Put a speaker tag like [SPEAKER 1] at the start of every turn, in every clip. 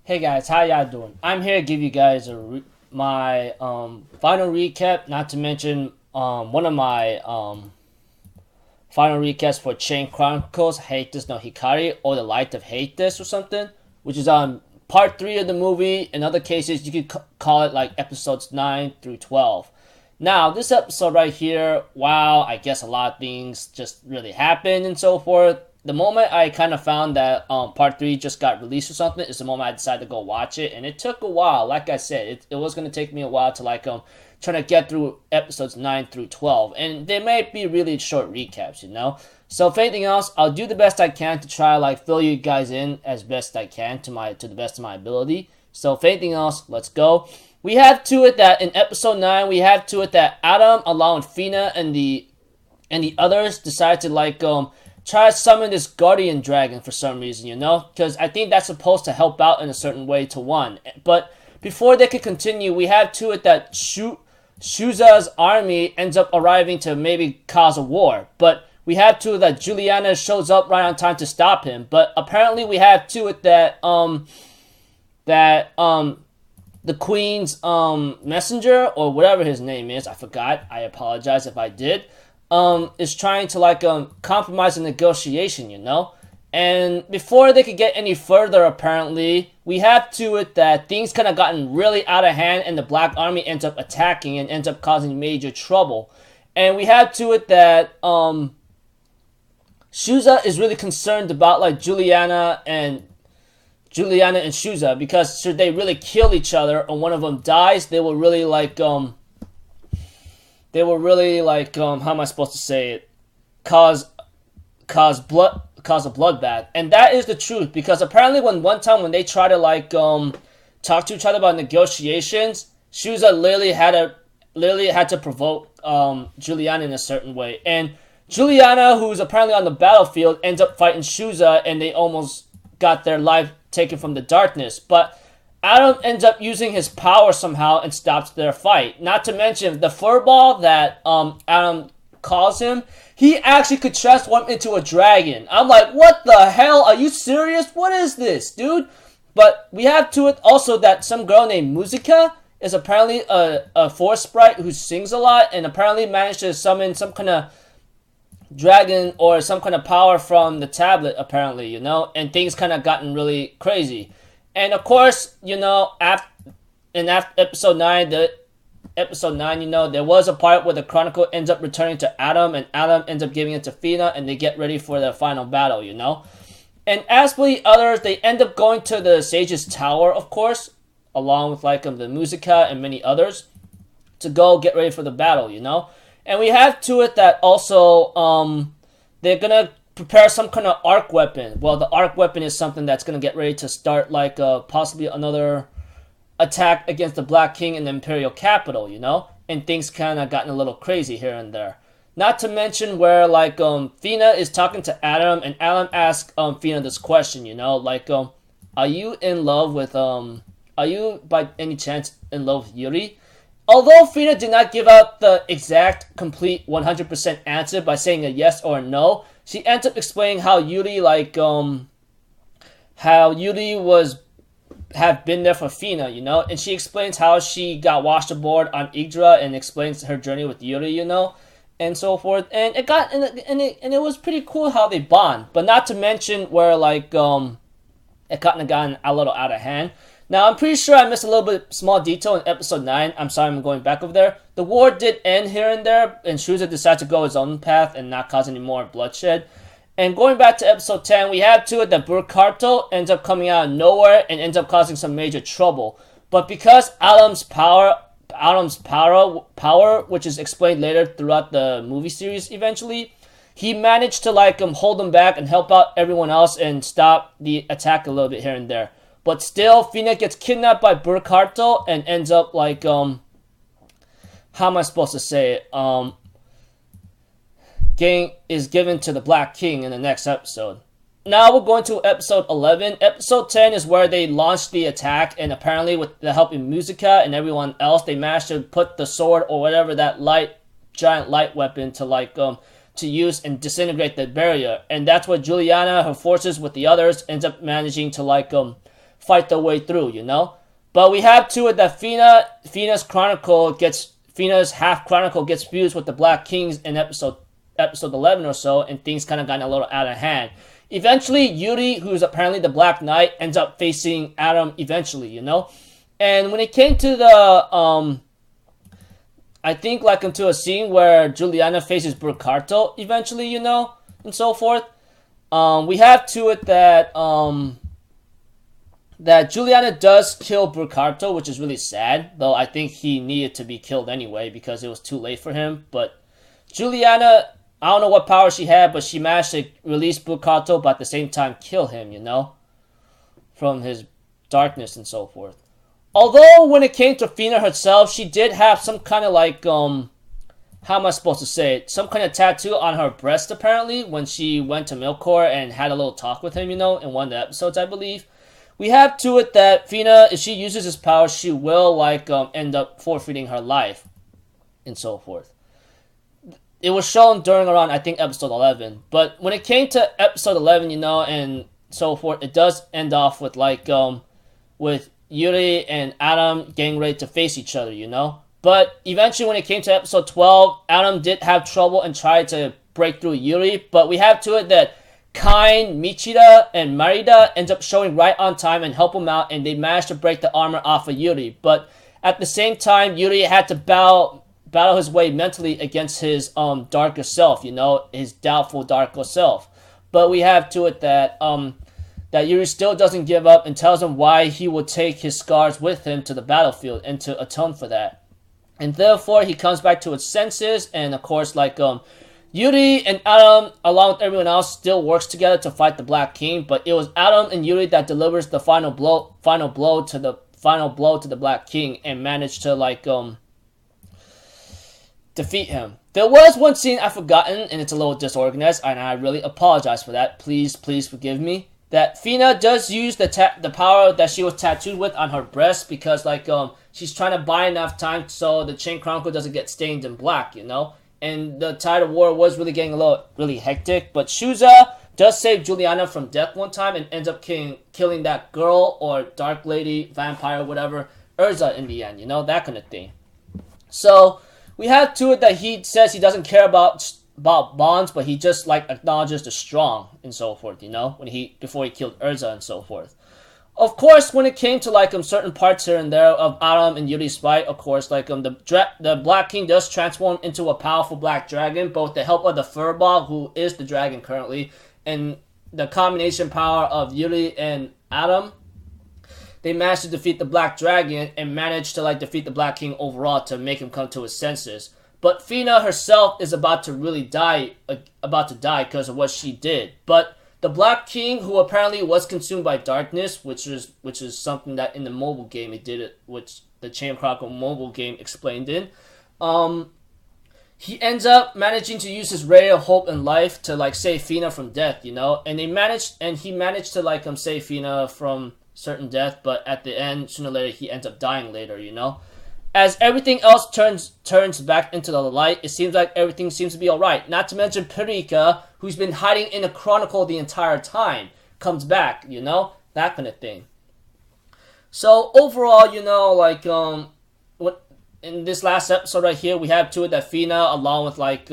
[SPEAKER 1] Hey guys, how y'all doing? I'm here to give you guys my final recap. Not to mention one of my final recaps for Chain Chronicles Haecceitas no Hikari, or the Light of Haecceitas or something, which is on part 3 of the movie. In other cases, you could call it like episodes 9 through 12. Now, this episode right here, wow, I guess a lot of things just really happened and so forth. The moment I kind of found that part 3 just got released or something is the moment I decided to go watch it. And it took a while. Like I said, it was going to take me a while to try to get through episodes 9 through 12. And they may be really short recaps, you know? So if anything else, I'll do the best I can to try fill you guys in as best I can to the best of my ability. So if anything else, let's go. We have to it that in episode 9, we have to it that Adam, along with Fina and the others, decide to try to summon this guardian dragon for some reason, you know? Because I think that's supposed to help out in a certain way to one. But before they could continue, we have to it that Shuza's army ends up arriving to maybe cause a war. But we have to it that Juliana shows up right on time to stop him. But apparently we have to it that the Queen's messenger, or whatever his name is, I forgot. I apologize if I did. Is trying to compromise the negotiation, you know? And before they could get any further, apparently, we have to it that things kind of gotten really out of hand and the Black Army ends up attacking and ends up causing major trouble. And we have to it that Shuza is really concerned about Juliana and Shuza, because should they really kill each other and one of them dies, they will really how am I supposed to say it? Cause a bloodbath. And that is the truth, because apparently one time when they try to talk to each other about negotiations, Shuza literally had to provoke Juliana in a certain way. And Juliana, who's apparently on the battlefield, ends up fighting Shuza, and they almost got their life taken from the darkness. But Adam ends up using his power somehow and stops their fight. Not to mention, the furball that Adam calls him, he actually could transform into a dragon. I'm like, what the hell? Are you serious? What is this, dude? But we have to it also that some girl named Musica is apparently a forest sprite who sings a lot, and apparently managed to summon some kind of dragon or some kind of power from the tablet, apparently, you know? And things kind of gotten really crazy. And of course, you know, after episode 9, you know, there was a part where the Chronicle ends up returning to Adam, and Adam ends up giving it to Fina, and they get ready for their final battle, you know. And as for the others, they end up going to the Sage's Tower, of course, along with the Musica and many others, to go get ready for the battle, you know. And we have to it that also, they're gonna prepare some kind of arc weapon. Well, the arc weapon is something that's going to get ready to start possibly another attack against the Black King in the Imperial capital, you know? And things kind of gotten a little crazy here and there. Not to mention where Fina is talking to Adam, and Adam asks Fina this question, you know? Are you in love with, are you by any chance in love with Yuri? Although Fina did not give out the exact, complete 100% answer by saying a yes or a no, she ends up explaining how Yuri have been there for Fina, you know, and she explains how she got washed aboard on Yggdra and explains her journey with Yuri, you know, and so forth. And it was pretty cool how they bond, but not to mention where it kind of gotten a little out of hand. Now, I'm pretty sure I missed a little bit small detail in episode 9. I'm sorry I'm going back over there. The war did end here and there, and Shuza decided to go his own path and not cause any more bloodshed. And going back to episode 10, we have to it that Burkarto ends up coming out of nowhere and ends up causing some major trouble. But because Adam's power, which is explained later throughout the movie series eventually, he managed to hold them back and help out everyone else and stop the attack a little bit here and there. But still, Fina gets kidnapped by Burkarto and ends up how am I supposed to say it? Is given to the Black King in the next episode. Now we're going to episode 11. Episode 10 is where they launched the attack, and apparently with the help of Musica and everyone else, they managed to put the sword or whatever that giant light weapon to use and disintegrate the barrier. And that's what Juliana, her forces with the others, ends up managing to fight their way through, you know. But we have to it that Fina's half chronicle gets fused with the Black Kings in episode 11 or so, and things kind of got a little out of hand. Eventually, Yuri, who's apparently the Black Knight, ends up facing Adam eventually, you know. And when it came to the I think like into a scene where Juliana faces Burkarto eventually, you know, and so forth. We have to it that that Juliana does kill Burkarto, which is really sad, though I think he needed to be killed anyway because it was too late for him. But Juliana, I don't know what power she had, but she managed to release Burkarto, but at the same time kill him, you know, from his darkness and so forth. Although when it came to Fina herself, she did have some kind of like, how am I supposed to say it? Some kind of tattoo on her breast apparently when she went to Milkor and had a little talk with him, you know, in one of the episodes, I believe. We have to it that Fina, if she uses his power, she will like end up forfeiting her life and so forth. It was shown during around, I think, episode 11. But when it came to episode 11, you know, and so forth, it does end off with like, with Yuri and Adam getting ready to face each other, you know? But eventually when it came to episode 12, Adam did have trouble and tried to break through Yuri, but we have to it that Kain, Michida, and Marida ends up showing right on time and help him out, and they managed to break the armor off of Yuri. But at the same time, Yuri had to battle his way mentally against his darker self, you know, his doubtful darker self. But we have to it that that Yuri still doesn't give up and tells him why he will take his scars with him to the battlefield and to atone for that. And therefore, he comes back to his senses, and of course, like, Yuri and Adam, along with everyone else, still works together to fight the Black King, but it was Adam and Yuri that delivers the final blow to the Black King and managed to, like, defeat him. There was one scene I've forgotten, and it's a little disorganized, and I really apologize for that. Please forgive me. That Fina does use the power that she was tattooed with on her breast because, like, she's trying to buy enough time so the Chain Chronicle doesn't get stained in black, you know? And the tide of war was really getting really hectic, but Shuza does save Juliana from death one time and ends up killing that girl or dark lady, vampire, whatever, Urza in the end, you know? That kind of thing. So, we have to it that he says he doesn't care about bonds, but he just like acknowledges the strong and so forth, you know, before he killed Urza and so forth. Of course, when it came to like certain parts here and there of Adam and Yuri's fight, of course, like the Black King does transform into a powerful black dragon, but with the help of the Furball, who is the dragon currently, and the combination power of Yuri and Adam, they managed to defeat the Black Dragon and managed to like defeat the Black King overall to make him come to his senses. But Fina herself is about to die because of what she did. But the Black King, who apparently was consumed by darkness, which is something that in the mobile game it did it, which the Chain Chronicle mobile game explained in, he ends up managing to use his ray of hope and life to like save Fina from death, you know, and he managed to like save Fina from certain death, but at the end, sooner or later, he ends up dying later, you know. As everything else turns back into the light, it seems like everything seems to be alright. Not to mention Pirika, who's been hiding in the Chronicle the entire time, comes back, you know? That kind of thing. So, overall, you know, like, in this last episode right here, we have to it that Fina, along with, like,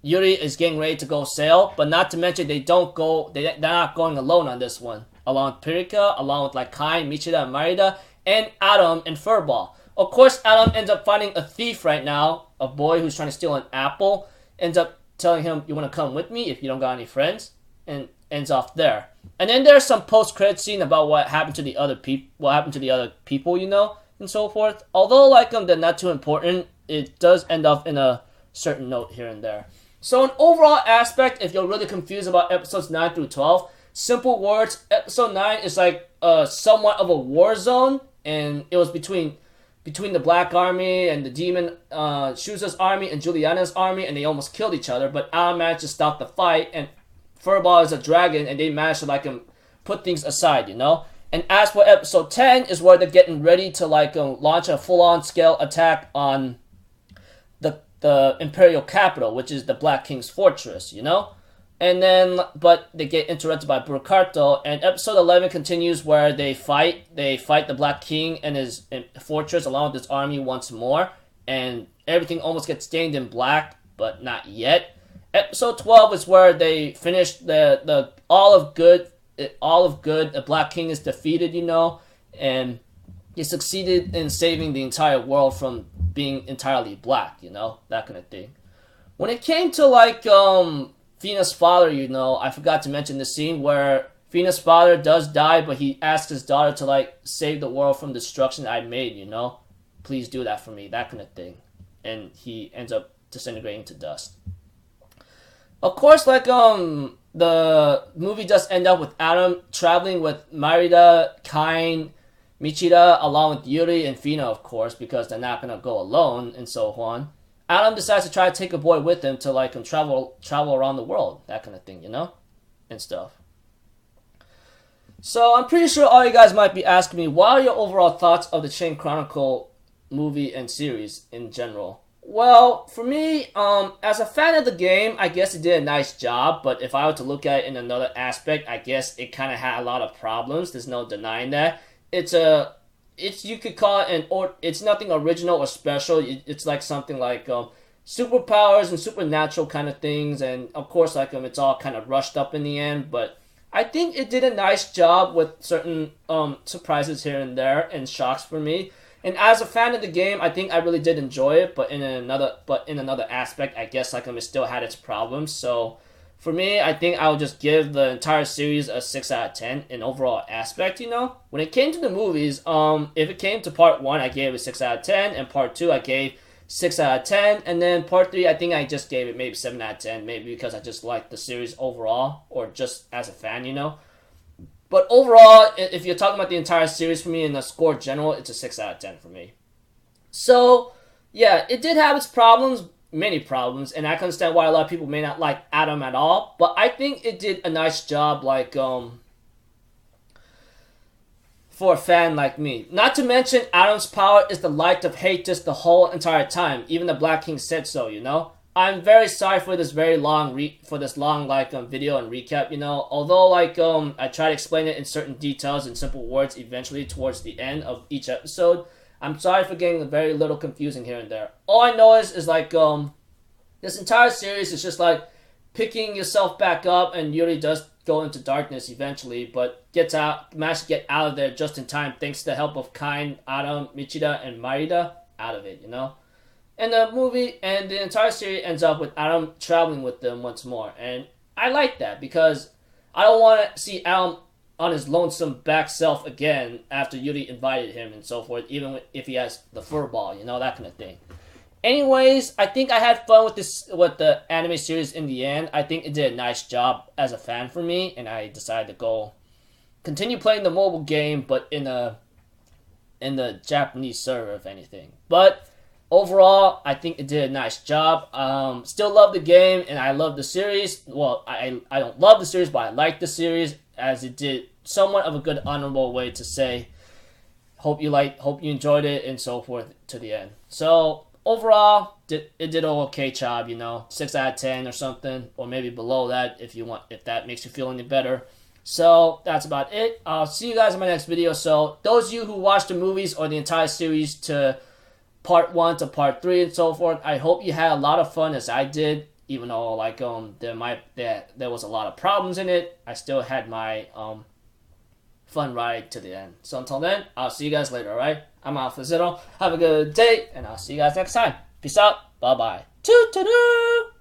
[SPEAKER 1] Yuri is getting ready to go sail, but not to mention they're not going alone on this one. Along with Pirika, along with, like, Kain, Michida, and Marida, and Adam and Furball. Of course, Adam ends up finding a thief right now, a boy who's trying to steal an apple, ends up telling him, you want to come with me if you don't got any friends, and ends off there. And then there's some post-credit scene about what happened to the other people, you know, and so forth. Although, like, they're not too important, it does end off in a certain note here and there. So, an overall aspect, if you're really confused about episodes 9 through 12, simple words, episode 9 is like somewhat of a war zone, and it was between the Black Army and the Demon Shuza's army and Juliana's army, and they almost killed each other, but Alan managed to stop the fight, and Furball is a dragon, and they managed to like put things aside, you know? And as for episode 10 is where they're getting ready to like launch a full-on scale attack on the Imperial capital, which is the Black King's fortress, you know? And then, but they get interrupted by Burkarto, and episode 11 continues where they fight the Black King and his fortress along with his army once more, and everything almost gets stained in black, but not yet. Episode 12 is where they finish the all of good. The Black King is defeated, and he succeeded in saving the entire world from being entirely black, that kind of thing. When it came to Fina's father, I forgot to mention the scene where Fina's father does die, but he asks his daughter to save the world from destruction I made, Please do that for me, that kind of thing. And he ends up disintegrating to dust. Of course, the movie does end up with Adam traveling with Marida, Kain, Michida, along with Yuri and Fina, of course, because they're not gonna go alone and so on. Adam decides to try to take a boy with him to travel around the world, that kind of thing, and stuff. So I'm pretty sure all you guys might be asking me, what are your overall thoughts of the Chain Chronicle movie and series in general? Well, for me, as a fan of the game, I guess it did a nice job, but if I were to look at it in another aspect, I guess it kind of had a lot of problems. There's no denying that. You could call it it's nothing original or special. It's like something like superpowers and supernatural kind of things, and of course it's all kind of rushed up in the end, but I think it did a nice job with certain surprises here and there and shocks for me. And as a fan of the game, I think I really did enjoy it, but in another aspect, I guess it still had its problems. So for me, I think I'll just give the entire series a 6 out of 10 in overall aspect, When it came to the movies, if it came to part 1, I gave it 6 out of 10, and part 2, I gave 6 out of 10, and then part 3, I think I just gave it maybe 7 out of 10, maybe because I just liked the series overall, or just as a fan, But overall, if you're talking about the entire series for me in the score general, it's a 6 out of 10 for me. So, yeah, it did have its problems, many problems, and I can understand why a lot of people may not like Adam at all, but I think it did a nice job, for a fan like me. Not to mention, Adam's power is the light of Haecceitas the whole entire time. Even the Black King said so, I'm very sorry for this very long video and recap, Although I try to explain it in certain details and simple words eventually towards the end of each episode, I'm sorry for getting very little confusing here and there. All I know is this entire series is just picking yourself back up, and Yuri does go into darkness eventually, but managed to get out of there just in time thanks to the help of Kain, Adam, Michida, and Marida out of it, And the movie and the entire series ends up with Adam traveling with them once more. And I like that because I don't want to see Adam on his lonesome back self again after Yuri invited him and so forth, even if he has the fur ball, that kind of thing. Anyways, I think I had fun with the anime series in the end. I think it did a nice job as a fan for me, and I decided to continue playing the mobile game, but in the Japanese server, if anything. But overall, I think it did a nice job. Still love the game, and I love the series. Well, I don't love the series, but I like the series, as it did somewhat of a good honorable way to say, hope you enjoyed it, and so forth to the end. So overall, it did an okay job, 6 out of 10 or something, or maybe below that if that makes you feel any better. So that's about it. I'll see you guys in my next video. So those of you who watched the movies or the entire series to part 1 to part 3 and so forth, I hope you had a lot of fun as I did, even though there was a lot of problems in it. I still had my fun ride to the end. So until then, I'll see you guys later, alright? I'm Alpha Zero. Have a good day, and I'll see you guys next time. Peace out. Bye-bye. Toot-toot-toot.